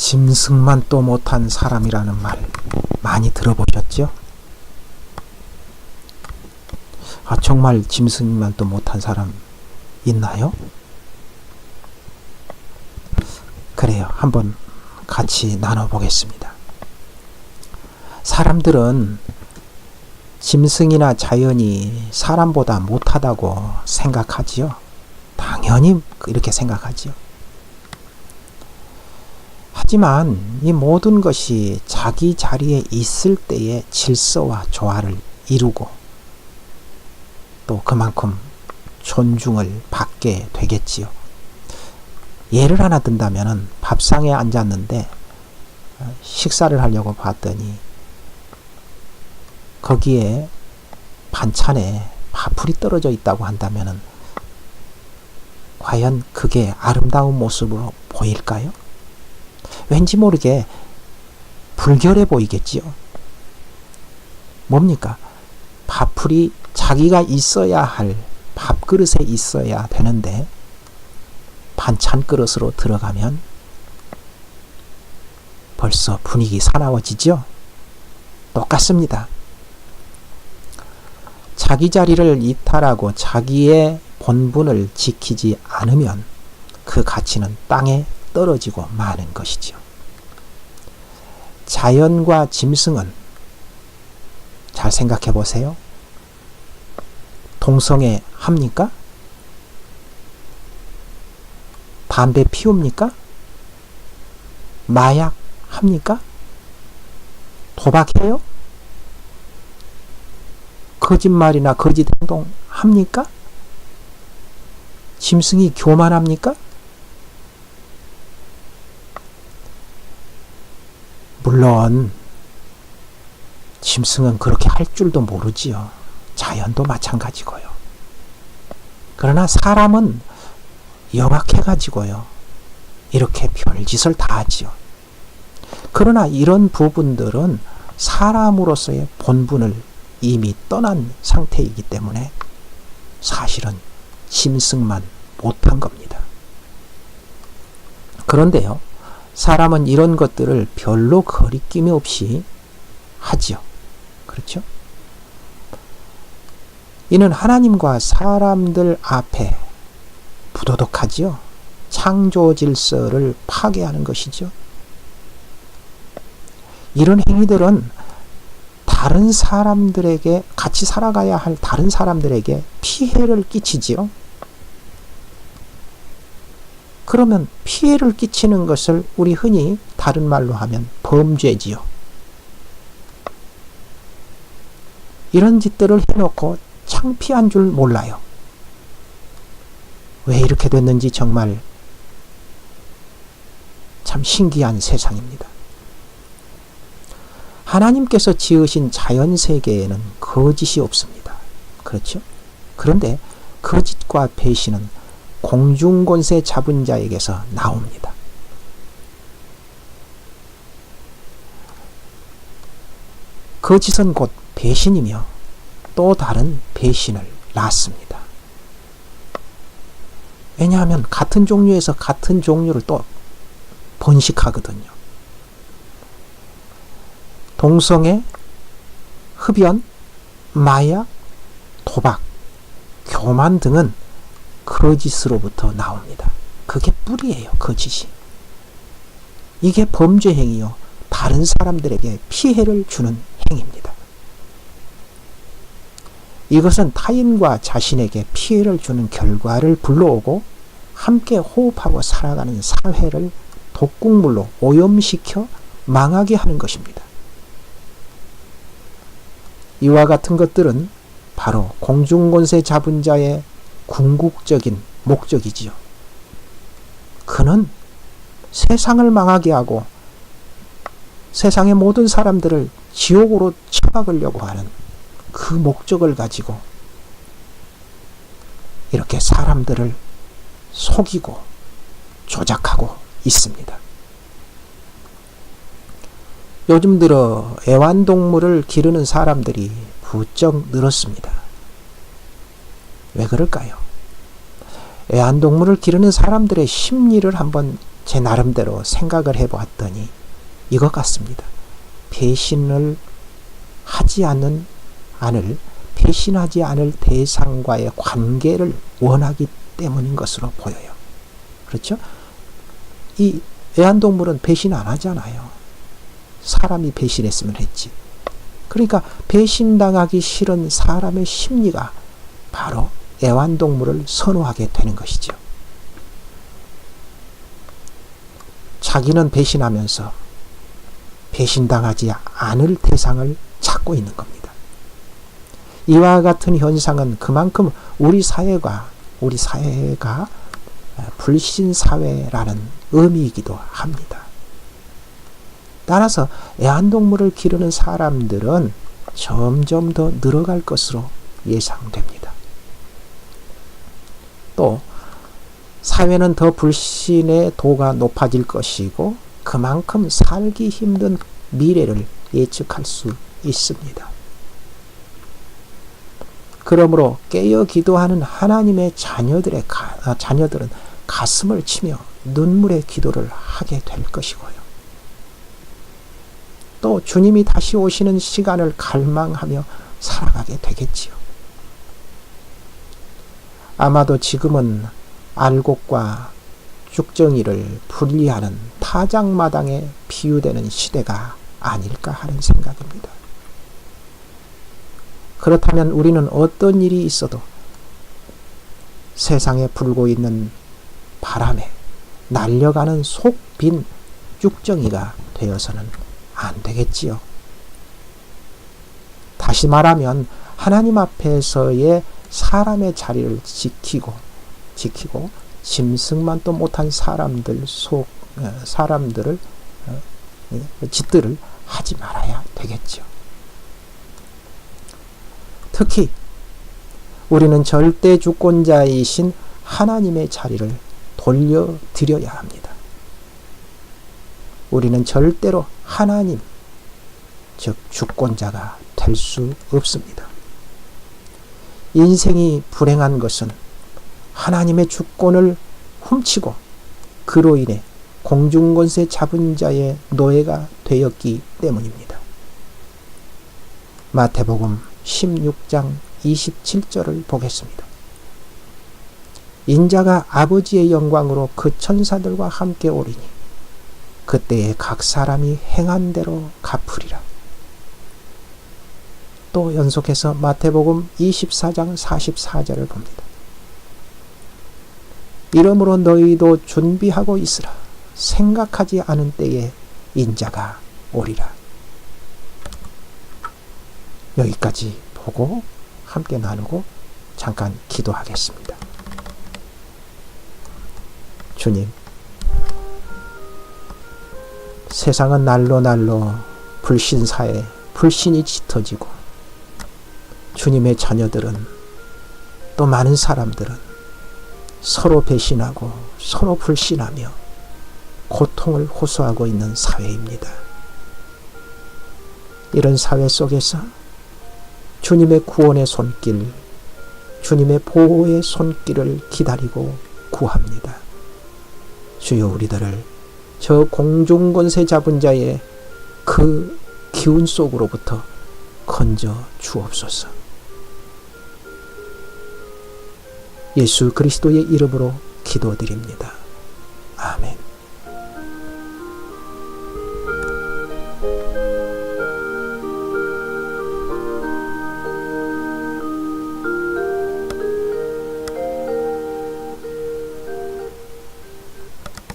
짐승만 또 못한 사람이라는 말 많이 들어보셨죠? 정말 짐승만 또 못한 사람 있나요? 그래요. 한번 같이 나눠보겠습니다. 사람들은 짐승이나 자연이 사람보다 못하다고 생각하지요. 당연히 이렇게 생각하지요. 하지만 이 모든 것이 자기 자리에 있을 때의 질서와 조화를 이루고 또 그만큼 존중을 받게 되겠지요. 예를 하나 든다면 밥상에 앉았는데 식사를 하려고 봤더니 거기에 반찬에 파풀이 떨어져 있다고 한다면 과연 그게 아름다운 모습으로 보일까요? 왠지 모르게 불결해 보이겠지요. 뭡니까? 파풀이 자기가 있어야 할 밥그릇에 있어야 되는데 반찬 그릇으로 들어가면 벌써 분위기 사나워지죠? 똑같습니다. 자기 자리를 이탈하고 자기의 본분을 지키지 않으면 그 가치는 땅에 떨어지고 마는 것이죠. 자연과 짐승은 잘 생각해 보세요. 동성애 합니까? 담배 피웁니까? 마약 합니까? 도박해요? 거짓말이나 거짓 행동 합니까? 짐승이 교만합니까? 물론 짐승은 그렇게 할 줄도 모르지요. 자연도 마찬가지고요. 그러나 사람은 영악해가지고요. 이렇게 별짓을 다 하지요. 그러나 이런 부분들은 사람으로서의 본분을 이미 떠난 상태이기 때문에 사실은 짐승만 못한 겁니다. 그런데요, 사람은 이런 것들을 별로 거리낌이 없이 하지요. 그렇죠? 이는 하나님과 사람들 앞에 부도덕하지요. 창조 질서를 파괴하는 것이죠. 이런 행위들은 다른 사람들에게, 같이 살아가야 할 다른 사람들에게 피해를 끼치지요. 그러면 피해를 끼치는 것을 우리 흔히 다른 말로 하면 범죄지요. 이런 짓들을 해놓고 창피한 줄 몰라요. 왜 이렇게 됐는지 정말 참 신기한 세상입니다. 하나님께서 지으신 자연세계에는 거짓이 없습니다. 그렇죠? 그런데 거짓과 배신은 공중권세 잡은 자에게서 나옵니다. 거짓은 곧 배신이며 또 다른 배신을 낳습니다. 왜냐하면 같은 종류에서 같은 종류를 또 번식하거든요. 동성애, 흡연, 마약, 도박, 교만 등은 거짓으로부터 나옵니다. 그게 뿌리예요. 거짓이. 이게 범죄 행위요. 다른 사람들에게 피해를 주는 행위입니다. 이것은 타인과 자신에게 피해를 주는 결과를 불러오고 함께 호흡하고 살아가는 사회를 독극물로 오염시켜 망하게 하는 것입니다. 이와 같은 것들은 바로 공중권세 잡은 자의 궁극적인 목적이지요. 그는 세상을 망하게 하고 세상의 모든 사람들을 지옥으로 처박으려고 하는 그 목적을 가지고 이렇게 사람들을 속이고 조작하고 있습니다. 요즘 들어 애완동물을 기르는 사람들이 부쩍 늘었습니다. 왜 그럴까요? 애완동물을 기르는 사람들의 심리를 한번 제 나름대로 생각을 해보았더니 이것 같습니다. 배신하지 않을 대상과의 관계를 원하기 때문인 것으로 보여요. 그렇죠? 이 애완동물은 배신 안 하잖아요. 사람이 배신했으면 했지. 그러니까 배신당하기 싫은 사람의 심리가 바로 애완동물을 선호하게 되는 것이죠. 자기는 배신하면서 배신당하지 않을 대상을 찾고 있는 겁니다. 이와 같은 현상은 그만큼 우리 사회가 불신사회라는 의미이기도 합니다. 따라서 애완동물을 기르는 사람들은 점점 더 늘어갈 것으로 예상됩니다. 또 사회는 더 불신의 도가 높아질 것이고 그만큼 살기 힘든 미래를 예측할 수 있습니다. 그러므로 깨어 기도하는 하나님의 자녀들은 가슴을 치며 눈물의 기도를 하게 될 것이고요. 또 주님이 다시 오시는 시간을 갈망하며 살아가게 되겠지요. 아마도 지금은 알곡과 쭉정이를 분리하는 타작마당에 비유되는 시대가 아닐까 하는 생각입니다. 그렇다면 우리는 어떤 일이 있어도 세상에 불고 있는 바람에 날려가는 속 빈 쭉정이가 되어서는 안 되겠지요. 다시 하나님 앞에서의 사람의 자리를 지키고 짐승만도 못한 사람들을 짓들을 하지 말아야 되겠죠. 특히 우리는 절대 주권자이신 하나님의 자리를 돌려드려야 합니다. 우리는 절대로 하나님, 즉 주권자가 될 수 없습니다. 인생이 불행한 것은 하나님의 주권을 훔치고 그로 인해 공중권세 잡은 자의 노예가 되었기 때문입니다. 마태복음 16장 27절을 보겠습니다. 인자가 아버지의 영광으로 그 천사들과 함께 오리니 그때에 각 사람이 행한 대로 갚으리라. 또 연속해서 마태복음 24장 44절을 봅니다. 이러므로 너희도 준비하고 있으라. 생각하지 않은 때에 인자가 오리라. 여기까지 보고 함께 나누고 잠깐 기도하겠습니다. 주님, 세상은 날로 불신사에 불신이 짙어지고 주님의 자녀들은 또 많은 사람들은 서로 배신하고 서로 불신하며 고통을 호소하고 있는 사회입니다. 이런 사회 속에서 주님의 구원의 손길, 주님의 보호의 손길을 기다리고 구합니다. 주여 우리들을 저 공중권세 잡은 자의 그 기운 속으로부터 건져 주옵소서. 예수 그리스도의 이름으로 기도드립니다. 아멘.